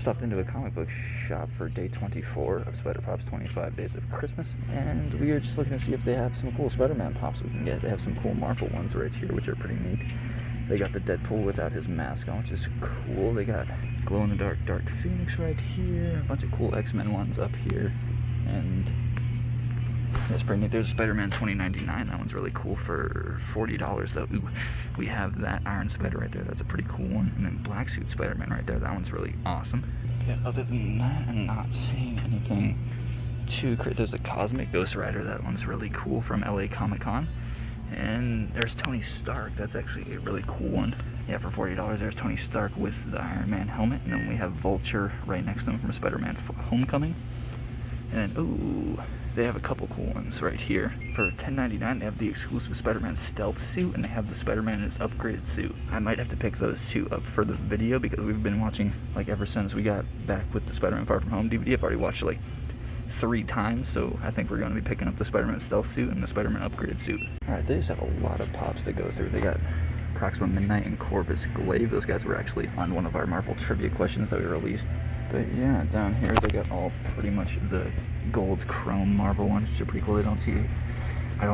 Stopped into a comic book shop for day 24 of Spider Pop's 25 Days of Christmas, and we are just looking to see if they have some cool Spider-Man pops we can get. They have some cool Marvel ones right here, which are pretty neat. They got the Deadpool without his mask on, which is cool. They got glow-in-the-dark Dark Phoenix right here, a bunch of cool X-Men ones up here, and that's pretty neat. There's Spider-Man 2099. That one's really cool for $40 though. Ooh, we have that Iron Spider right there. That's a pretty cool one. And then Black Suit Spider-Man right there. That one's really awesome. Yeah, other than that, I'm not seeing anything too crazy. There's a Cosmic Ghost Rider. That one's really cool from LA Comic-Con. And there's Tony Stark. That's actually a really cool one. Yeah, for $40, there's Tony Stark with the Iron Man helmet. And then we have Vulture right next to him from Spider-Man Homecoming. And then, ooh, they have a couple cool ones right here. For $10.99, they have the exclusive Spider-Man stealth suit, and they have the Spider-Man in his upgraded suit. I might have to pick those two up for the video because we've been watching, like, ever since we got back with the Spider-Man Far From Home DVD. I've already watched it, like, 3 times, so I think we're going to be picking up the Spider-Man stealth suit and the Spider-Man upgraded suit. Alright, they just have a lot of pops to go through. They got Proxima Midnight and Corvus Glaive. Those guys were actually on one of our Marvel trivia questions that we released. But yeah, down here they got all pretty much the gold chrome Marvel ones, which are pretty cool. I don't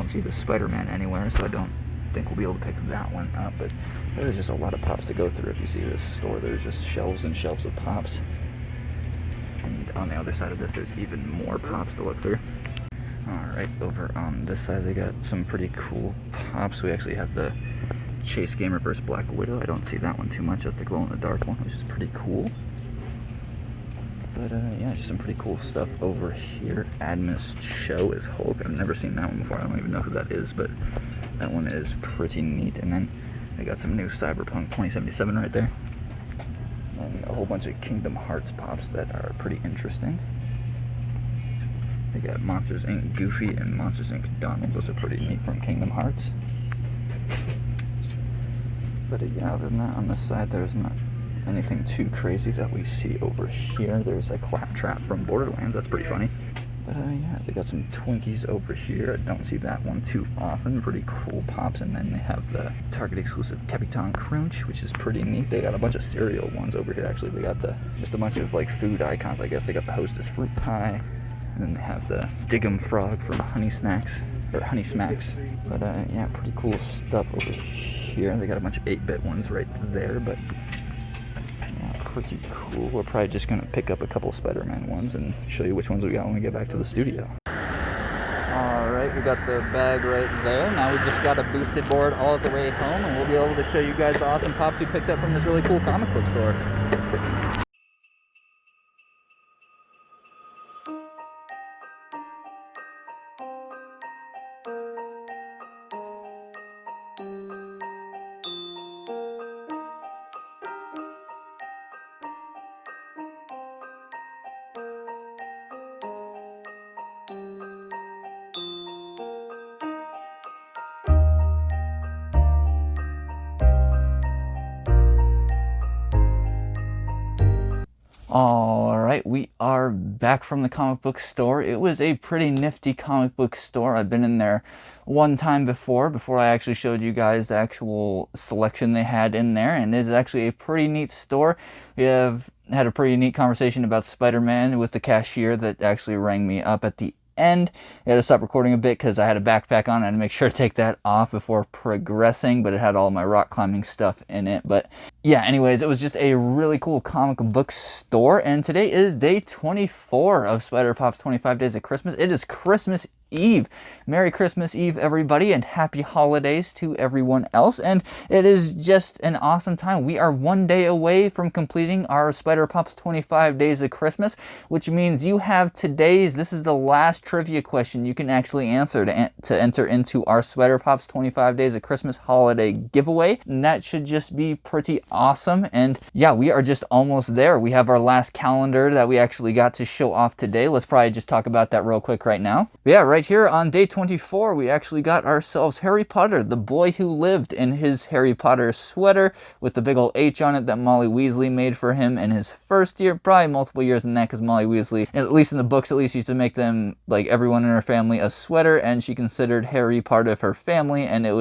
see the Spider-Man anywhere, so I don't think we'll be able to pick that one up. But there's just a lot of pops to go through. If you see this store, there's just shelves and shelves of pops. And on the other side of this, there's even more pops to look through. Alright, over on this side, they got some pretty cool pops. We actually have the Chase Gamer vs. Black Widow. I don't see that one too much. That's the glow-in-the-dark one, which is pretty cool. But yeah, just some pretty cool stuff over here. Admus Cho is Hulk. I've never seen that one before. I don't even know who that is, but that one is pretty neat. And then they got some new Cyberpunk 2077 right there. And a whole bunch of Kingdom Hearts pops that are pretty interesting. They got Monsters Inc. Goofy and Monsters Inc. Donald. Those are pretty neat from Kingdom Hearts. But yeah, other than that, on this side, there's not anything too crazy that we see over here. There's a Claptrap from Borderlands. That's pretty funny. But yeah, they got some Twinkies over here. I don't see that one too often. Pretty cool pops. And then they have the Target exclusive Capitan Crunch, which is pretty neat. They got a bunch of cereal ones over here. Actually, they got just a bunch of like food icons. I guess they got the Hostess fruit pie, and then they have the Diggum Frog from Honey Smacks. But yeah, pretty cool stuff over here. They got a bunch of 8-bit ones right there, but pretty cool. We're probably just going to pick up a couple Spider-Man ones and show you which ones we got when we get back to the studio. Alright, we got the bag right there. Now we just got a boosted board all the way home, and we'll be able to show you guys the awesome pops we picked up from this really cool comic book store. Alright, we are back from the comic book store. It was a pretty nifty comic book store. I've been in there one time before I actually showed you guys the actual selection they had in there, and it's actually a pretty neat store. We have had a pretty neat conversation about Spider-Man with the cashier that actually rang me up at the end. I had to stop recording a bit because I had a backpack on. I had to make sure to take that off before progressing, but it had all my rock climbing stuff in it. But yeah, anyways, it was just a really cool comic book store, and today is day 24 of Spider Pop's 25 Days of Christmas. It is Christmas Eve. Merry Christmas Eve, everybody, and happy holidays to everyone else. And it is just an awesome time. We are one day away from completing our Spider Pop's 25 Days of Christmas, which means you have this is the last trivia question you can actually answer to enter into our Spider Pop's 25 Days of Christmas holiday giveaway. And that should just be pretty awesome. And yeah, we are just almost there. We have our last calendar that we actually got to show off today. Let's probably just talk about that real quick right now. But yeah, right here on day 24, we actually got ourselves Harry Potter, the boy who lived, in his Harry Potter sweater with the big old H on it that Molly Weasley made for him in his first year, probably multiple years than that, because Molly Weasley, at least in the books at least, used to make them, like everyone in her family, a sweater, and she considered Harry part of her family, and it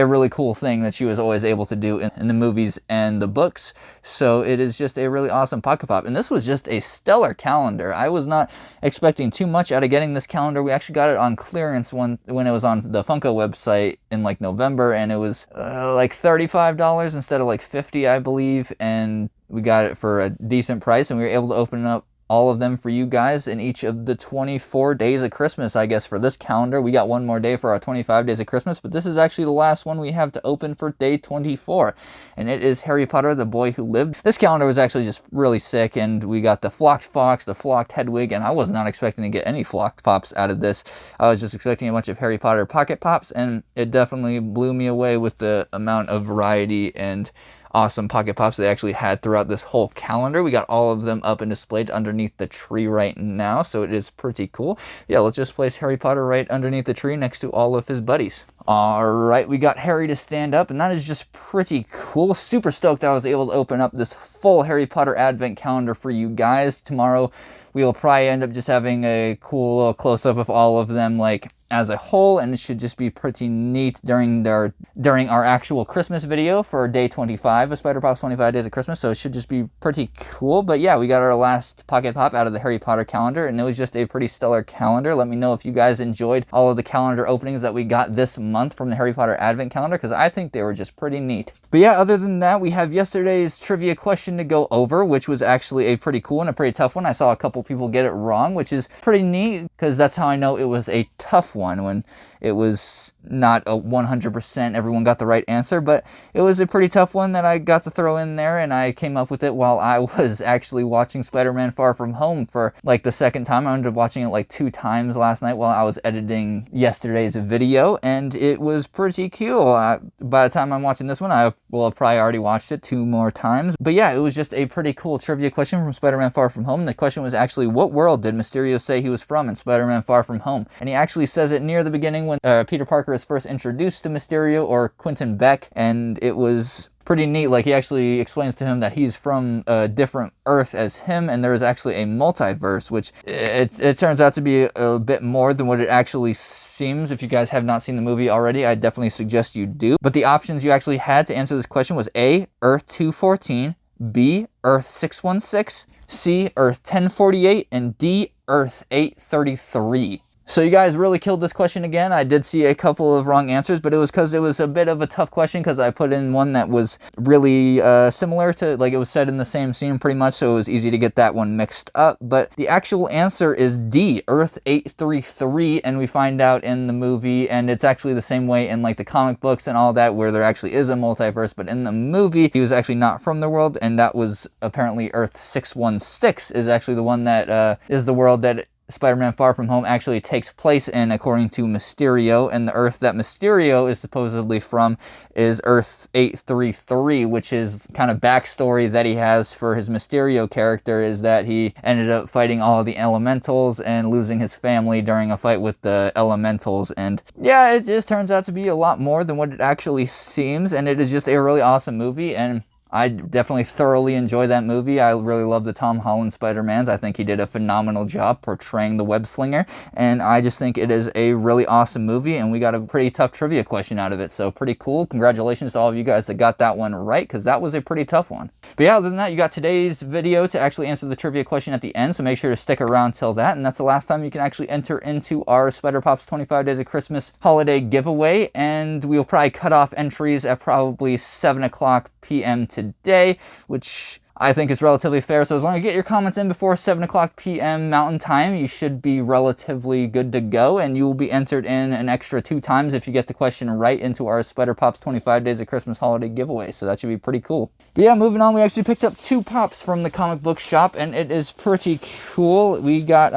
a really cool thing that she was always able to do in the movies and the books. So it is just a really awesome Pocket Pop. And this was just a stellar calendar. I was not expecting too much out of getting this calendar. We actually got it on clearance when it was on the FUNKO website in like November, and it was like $35 instead of like $50, I believe. And we got it for a decent price, and we were able to open up all of them for you guys in each of the 24 days of Christmas, I guess, for this calendar. We got one more day for our 25 days of Christmas, but this is actually the last one we have to open for day 24, and it is Harry Potter, the Boy Who Lived. This calendar was actually just really sick, and we got the flocked fox, the flocked Hedwig, and I was not expecting to get any flocked pops out of this. I was just expecting a bunch of Harry Potter Pocket Pops, and it definitely blew me away with the amount of variety and awesome Pocket Pops they actually had throughout this whole calendar. We got all of them up and displayed underneath the tree right now, so it is pretty cool. Yeah, let's just place Harry Potter right underneath the tree next to all of his buddies. Alright, we got Harry to stand up, and that is just pretty cool. Super stoked I was able to open up this full Harry Potter Advent calendar for you guys. Tomorrow we will probably end up just having a cool little close-up of all of them, like, as a whole, and it should just be pretty neat during our actual Christmas video for day 25 of Spider Pop's 25 Days of Christmas, so it should just be pretty cool. But yeah, we got our last Pocket Pop out of the Harry Potter calendar, and it was just a pretty stellar calendar. Let me know if you guys enjoyed all of the calendar openings that we got this month from the Harry Potter Advent calendar, because I think they were just pretty neat. But yeah, other than that, we have yesterday's trivia question to go over, which was actually a pretty cool and a pretty tough one. I saw a couple people get it wrong, which is pretty neat, because that's how I know it was a tough one, when it was not a 100% everyone got the right answer. But it was a pretty tough one that I got to throw in there, and I came up with it while I was actually watching Spider-Man Far From Home for like the second time. I ended up watching it like 2 times last night while I was editing yesterday's video, and it was pretty cool. By the time I'm watching this one, I will have probably already watched it 2 more times. But yeah, it was just a pretty cool trivia question from Spider-Man Far From Home. The question was actually, what world did Mysterio say he was from in Spider-Man Far From Home? And he actually says it near the beginning when Peter Parker is first introduced to Mysterio, or Quentin Beck, and it was pretty neat. Like, he actually explains to him that he's from a different Earth as him, and there is actually a multiverse, which it turns out to be a bit more than what it actually seems. If you guys have not seen the movie already, I definitely suggest you do. But the options you actually had to answer this question was A, Earth 214, B, Earth 616, C, Earth 1048, and D, Earth 833. So you guys really killed this question again. I did see a couple of wrong answers, but it was because it was a bit of a tough question, because I put in one that was really similar to, like, it was said in the same scene pretty much, so it was easy to get that one mixed up. But the actual answer is D, Earth 833, and we find out in the movie, and it's actually the same way in like the comic books and all that, where there actually is a multiverse, but in the movie, he was actually not from the world, and that was apparently Earth 616 is actually the one that is the world that Spider-Man Far From Home actually takes place in, according to Mysterio, and the Earth that Mysterio is supposedly from is Earth 833, which is kind of backstory that he has for his Mysterio character, is that he ended up fighting all of the elementals and losing his family during a fight with the elementals. And yeah, it just turns out to be a lot more than what it actually seems, and it is just a really awesome movie, and I definitely thoroughly enjoy that movie. I really love the Tom Holland Spider-Mans. I think he did a phenomenal job portraying the web slinger, and I just think it is a really awesome movie, and we got a pretty tough trivia question out of it, so pretty cool. Congratulations to all of you guys that got that one right, because that was a pretty tough one. But yeah, other than that, you got today's video to actually answer the trivia question at the end, so make sure to stick around till that, and that's the last time you can actually enter into our Spider Pop's 25 Days of Christmas holiday giveaway, and we'll probably cut off entries at probably 7 o'clock p.m. today, which I think is relatively fair. So as long as you get your comments in before 7 o'clock p.m. Mountain Time, you should be relatively good to go, and you will be entered in an extra 2 times if you get the question right into our Spider Pop's 25 Days of Christmas holiday giveaway, so that should be pretty cool. But yeah, moving on, we actually picked up 2 pops from the comic book shop, and it is pretty cool. We got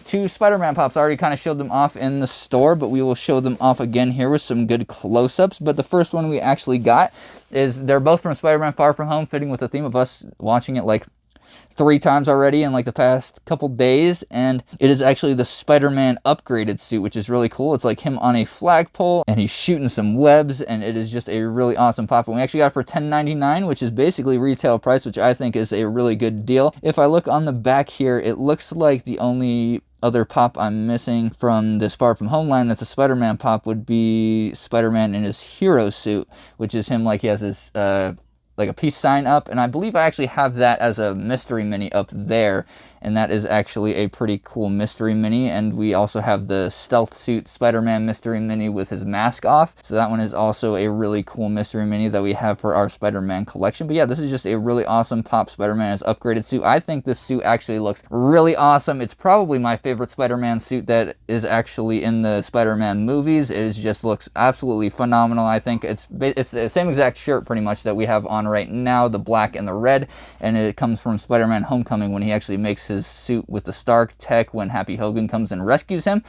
2 Spider-Man pops. I already kind of showed them off in the store, but we will show them off again here with some good close-ups. But the first one we actually got is, they're both from Spider-Man Far From Home, fitting with the theme of us watching it like 3 times already in like the past couple days, and it is actually the Spider-Man upgraded suit, which is really cool. It's like him on a flagpole, and he's shooting some webs, and it is just a really awesome pop. And we actually got it for $10.99, which is basically retail price, which I think is a really good deal. If I look on the back here, it looks like the only other pop I'm missing from this Far From Home line that's a Spider-Man pop would be Spider-Man in his hero suit, which is him like he has his like a peace sign up, and I believe I actually have that as a mystery mini up there, and that is actually a pretty cool mystery mini. And we also have the stealth suit Spider-Man mystery mini with his mask off, so that one is also a really cool mystery mini that we have for our Spider-Man collection. But yeah, this is just a really awesome pop Spider-Man's upgraded suit. I think this suit actually looks really awesome. It's probably my favorite Spider-Man suit that is actually in the Spider-Man movies. It is just looks absolutely phenomenal. I think it's the same exact shirt pretty much that we have on right now, the black and the red, and it comes from Spider-Man Homecoming when he actually makes his suit with the Stark tech when Happy Hogan comes and rescues him.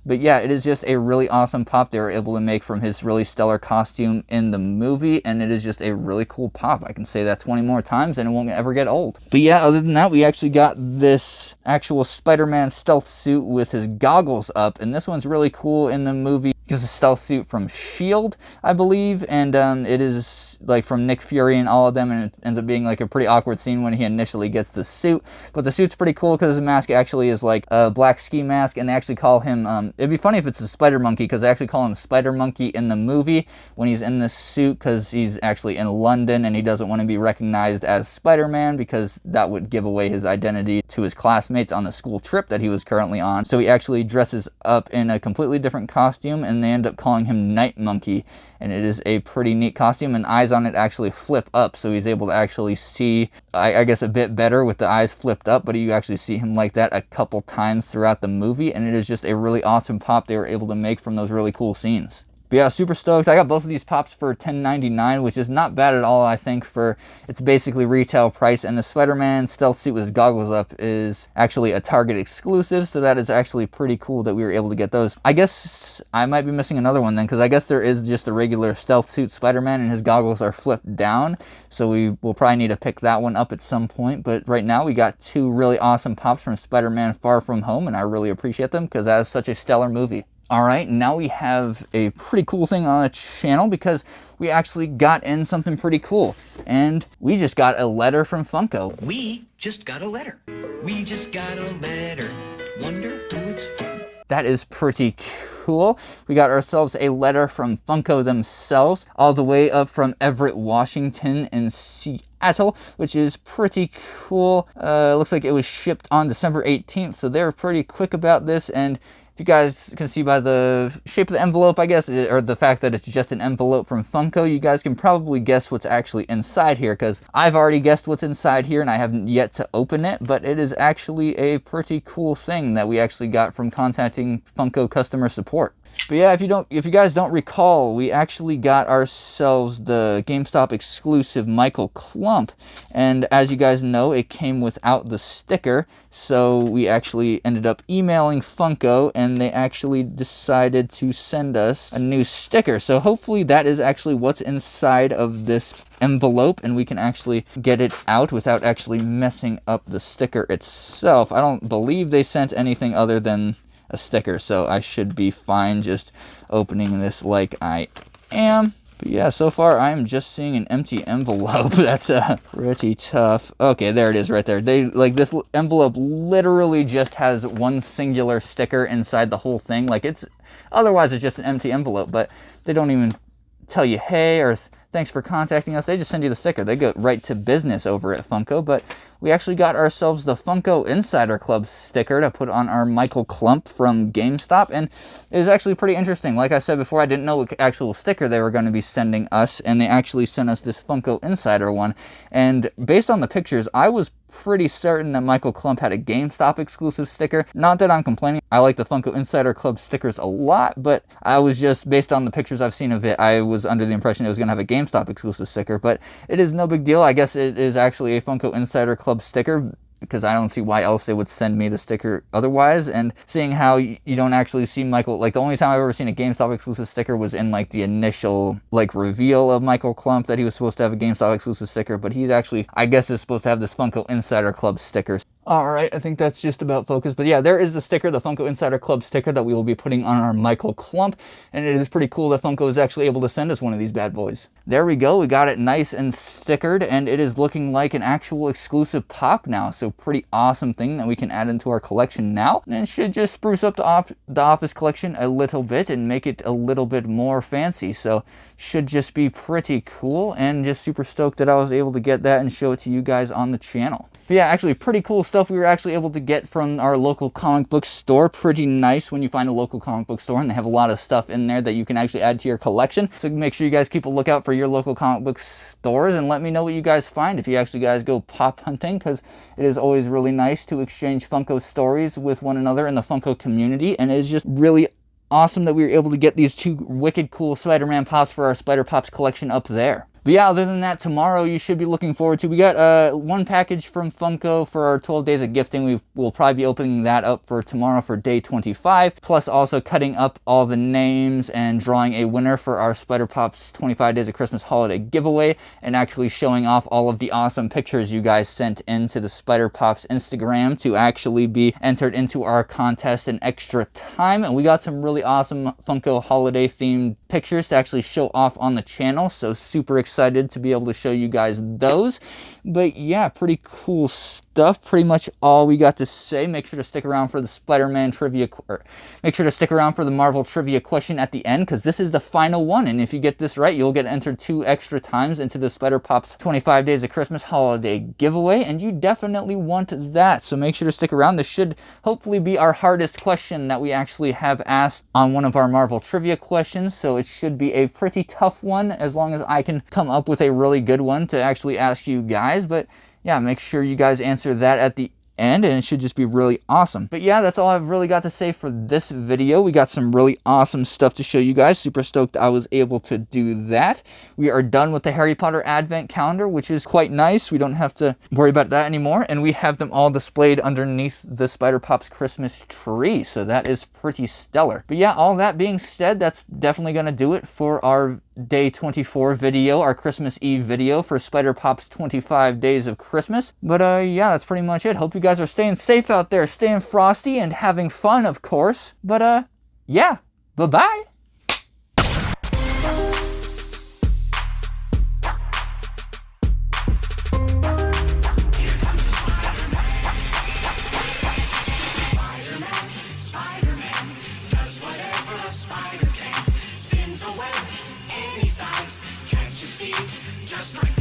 But yeah, it is just a really awesome pop they were able to make from his really stellar costume in the movie, and it is just a really cool pop. I can say that 20 more times and it won't ever get old. But yeah, other than that, we actually got this actual Spider-Man stealth suit with his goggles up, and this one's really cool in the movie because it's a stealth suit from S.H.I.E.L.D., I believe, and it is like from Nick Fury and all of them, and it ends up being like a pretty awkward scene when he initially gets the suit. But the suit's pretty cool because his mask actually is like a black ski mask, and they actually call him it'd be funny if it's a Spider Monkey, because they actually call him Spider Monkey in the movie when he's in this suit, because he's actually in London and he doesn't want to be recognized as Spider-Man because that would give away his identity to his classmates on the school trip that he was currently on. So he actually dresses up in a completely different costume, and they end up calling him Night Monkey, and it is a pretty neat costume, and eyes on it actually flip up, so he's able to actually see, I guess, a bit better with the eyes flipped up, but you actually see him like that a couple times throughout the movie, and it is just a really awesome pop they were able to make from those really cool scenes. But yeah, super stoked. I got both of these pops for $10.99, which is not bad at all, I think, for its basically retail price. And the Spider-Man stealth suit with his goggles up is actually a Target exclusive, so that is actually pretty cool that we were able to get those. I guess I might be missing another one then, because I guess there is just a regular stealth suit Spider-Man and his goggles are flipped down, so we will probably need to pick that one up at some point. But right now we got two really awesome pops from Spider-Man Far From Home, and I really appreciate them because that is such a stellar movie. All right, now we have a pretty cool thing on the channel because we actually got in something pretty cool, and we just got a letter from Funko. We just got a letter. We just got a letter. Wonder who it's from. That is pretty cool. We got ourselves a letter from Funko themselves, all the way up from Everett, Washington in Seattle, which is pretty cool. Looks like it was shipped on December 18th, so they were pretty quick about this. And if you guys can see by the shape of the envelope, I guess, or the fact that it's just an envelope from Funko, you guys can probably guess what's actually inside here, because I've already guessed what's inside here and I haven't yet to open it, but it is actually a pretty cool thing that we actually got from contacting Funko customer support. But yeah, if you guys don't recall, we actually got ourselves the GameStop exclusive Michael Clump, and as you guys know, it came without the sticker, so we actually ended up emailing Funko, and they actually decided to send us a new sticker. So hopefully that is actually what's inside of this envelope, and we can actually get it out without actually messing up the sticker itself. I don't believe they sent anything other than a sticker, so I should be fine just opening this like I am. But yeah, so far I'm just seeing an empty envelope. That's pretty tough. Okay, there it is right there. This envelope literally just has one singular sticker inside the whole thing. Like, otherwise it's just an empty envelope, but they don't even tell you hey or thanks for contacting us. They just send you the sticker. They go right to business over at Funko. But we actually got ourselves the Funko Insider Club sticker to put on our Michael Clump from GameStop, and it is actually pretty interesting. Like I said before, I didn't know what actual sticker they were going to be sending us, and they actually sent us this Funko Insider one. And based on the pictures, I was pretty certain that Michael Clump had a GameStop exclusive sticker. Not that I'm complaining. I like the Funko Insider Club stickers a lot, but I was just, based on the pictures I've seen of it, I was under the impression it was going to have a GameStop exclusive sticker, but it is no big deal. I guess it is actually a Funko Insider Club sticker, because I don't see why else they would send me the sticker otherwise. And seeing how you don't actually see Michael, like the only time I've ever seen a GameStop exclusive sticker was in like the initial like reveal of Michael Clump that he was supposed to have a GameStop exclusive sticker, but he's actually, I guess, is supposed to have this Funko Insider Club sticker. All right, I think that's just about focused. But yeah, there is the sticker, the Funko Insider Club sticker that we will be putting on our Michael Clump. And it is pretty cool that Funko is actually able to send us one of these bad boys. There we go. We got it nice and stickered, and it is looking like an actual exclusive pop now. So pretty awesome thing that we can add into our collection now. And it should just spruce up the office collection a little bit and make it a little bit more fancy. So should just be pretty cool, and just super stoked that I was able to get that and show it to you guys on the channel. But yeah, actually pretty cool stuff we were actually able to get from our local comic book store. Pretty nice when you find a local comic book store, and they have a lot of stuff in there that you can actually add to your collection. So make sure you guys keep a lookout for your local comic book stores, and let me know what you guys find if you actually guys go pop hunting, because it is always really nice to exchange Funko stories with one another in the Funko community, and it is just really awesome that we were able to get these two wicked cool Spider-Man pops for our Spider Pops collection up there. But yeah, other than that, tomorrow you should be looking forward to. We got one package from Funko for our 12 days of gifting. We will probably be opening that up for tomorrow for day 25. Plus also cutting up all the names and drawing a winner for our Spider Pops 25 Days of Christmas holiday giveaway. And actually showing off all of the awesome pictures you guys sent into the Spider Pops Instagram to actually be entered into our contest in extra time. And we got some really awesome Funko holiday themed pictures to actually show off on the channel. So super excited to be able to show you guys those. But yeah, pretty cool stuff. Pretty much all we got to say. Make sure to stick around for the Spider-Man trivia, or make sure to stick around for the Marvel trivia question at the end, because this is the final one, and if you get this right, you'll get entered 2 extra times into the Spider Pops 25 Days of Christmas holiday giveaway, and you definitely want that. So make sure to stick around. This should hopefully be our hardest question that we actually have asked on one of our Marvel trivia questions, so it should be a pretty tough one, as long as I can come up with a really good one to actually ask you guys. But yeah, make sure you guys answer that at the end, and it should just be really awesome. But yeah, that's all I've really got to say for this video. We got some really awesome stuff to show you guys. Super stoked I was able to do that. We are done with the Harry Potter Advent Calendar, which is quite nice. We don't have to worry about that anymore, and we have them all displayed underneath the Spider Pops Christmas tree, so that is pretty stellar. But yeah, all that being said, that's definitely going to do it for our Day 24 video, our Christmas Eve video for Spider Pops 25 Days of Christmas. But yeah, that's pretty much it. Hope you guys are staying safe out there, staying frosty, and having fun, of course. But yeah, bye-bye. Just like